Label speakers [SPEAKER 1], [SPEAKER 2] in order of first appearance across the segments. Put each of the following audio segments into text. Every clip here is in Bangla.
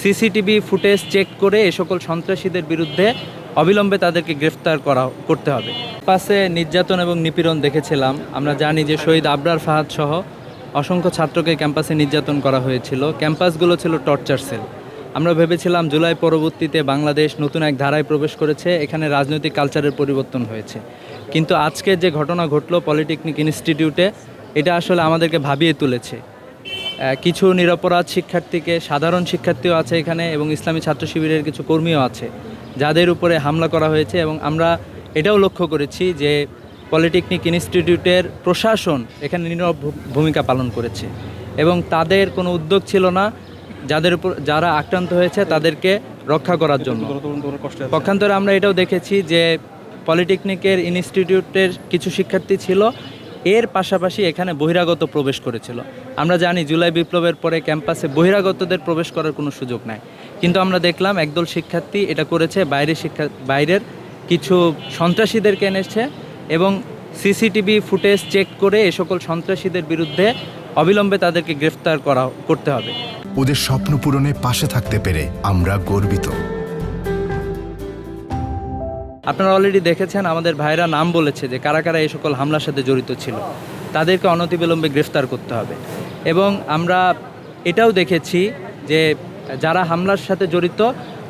[SPEAKER 1] সিসিটিভি ফুটেজ চেক করে এ সকল সন্ত্রাসীদের বিরুদ্ধে অবিলম্বে তাদেরকে গ্রেফতার করতে হবে। পাশে নির্যাতন এবং নিপীড়ন দেখেছিলাম। আমরা জানি যে শহীদ আবরার ফাহাদ সহ অসংখ্য ছাত্রকে ক্যাম্পাসে নির্যাতন করা হয়েছিল। ক্যাম্পাসগুলো ছিল টর্চার সেল। আমরা ভেবেছিলাম জুলাই পরবর্তীতে বাংলাদেশ নতুন এক ধারায় প্রবেশ করেছে, এখানে রাজনৈতিক কালচারের পরিবর্তন হয়েছে। কিন্তু আজকে যে ঘটনা ঘটলো পলিটেকনিক ইনস্টিটিউটে, এটা আসলে আমাদেরকে ভাবিয়ে তুলেছে। কিছু নিরপরাধ শিক্ষার্থীকে, সাধারণ শিক্ষার্থীও আছে এখানে এবং ইসলামী ছাত্র শিবিরের কিছু কর্মীও আছে যাদের উপরে হামলা করা হয়েছে। এবং আমরা এটাও লক্ষ্য করেছি যে পলিটেকনিক ইনস্টিটিউটের প্রশাসন এখানে নীরব ভূমিকা পালন করেছে এবং তাদের কোনো উদ্যোগ ছিল না যারা আক্রান্ত হয়েছে তাদেরকে রক্ষা করার জন্য। পক্ষান্তরে আমরা এটাও দেখেছি যে পলিটেকনিকের ইনস্টিটিউটের কিছু শিক্ষার্থী ছিল, এর পাশাপাশি এখানে বহিরাগত প্রবেশ করেছিল। আমরা জানি জুলাই বিপ্লবের পরে ক্যাম্পাসে বহিরাগতদের প্রবেশ করার কোনো সুযোগ নাই, কিন্তু আমরা দেখলাম একদল শিক্ষার্থী এটা করেছে, বাইরের কিছু সন্ত্রাসীদেরকে এনেছে এবং সিসিটিভি ফুটেজ চেক করে এ সকল সন্ত্রাসীদের বিরুদ্ধে অবিলম্বে তাদেরকে গ্রেফতার করতে হবে।
[SPEAKER 2] ওদের স্বপ্ন পূরণে পাশে থাকতে পেরে আমরা গর্বিত।
[SPEAKER 1] আপনারা অলরেডি দেখেছেন আমাদের ভাইরা নাম বলেছে যে কারা কারা এই সকল হামলার সাথে জড়িত ছিল, তাদেরকে অনতিবিলম্বে গ্রেফতার করতে হবে। এবং আমরা এটাও দেখেছি যে যারা হামলার সাথে জড়িত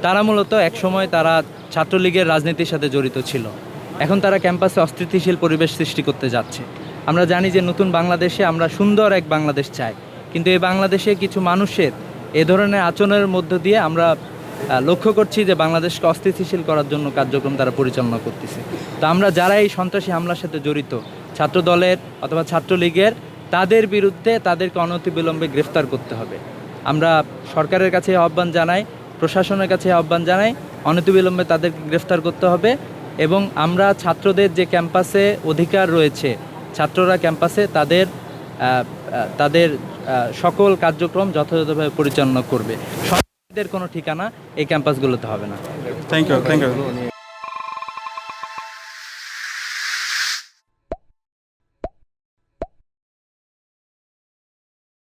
[SPEAKER 1] তারা মূলত একসময় তারা ছাত্রলীগের রাজনীতির সাথে জড়িত ছিল, এখন তারা ক্যাম্পাসে অস্থিতিশীল পরিবেশ সৃষ্টি করতে যাচ্ছে। আমরা জানি যে নতুন বাংলাদেশে আমরা সুন্দর এক বাংলাদেশ চাই, কিন্তু এই বাংলাদেশে কিছু মানুষের এ ধরনের আচরণের মধ্য দিয়ে আমরা লক্ষ্য করছি যে বাংলাদেশকে অস্থিতিশীল করার জন্য কার্যক্রম তারা পরিচালনা করতেছে। তো আমরা যারা এই সন্ত্রাসী হামলার সাথে জড়িত, ছাত্রদলের অথবা ছাত্রলীগের, তাদের বিরুদ্ধে তাদেরকে অনতিবিলম্বে গ্রেফতার করতে হবে। আমরা সরকারের কাছে আহ্বান জানাই, প্রশাসনের কাছে আহ্বান জানাই, অনতিবিলম্বে তাদেরকে গ্রেফতার করতে হবে। এবং আমরা ছাত্রদের যে ক্যাম্পাসে অধিকার রয়েছে, ছাত্ররা ক্যাম্পাসে তাদের সকল কার্যক্রম যথাযথভাবে পরিচালনা করবে। সন্ত্রাসীদের কোনো ঠিকানা এই ক্যাম্পাসগুলোতে হবে না।
[SPEAKER 3] Thank you.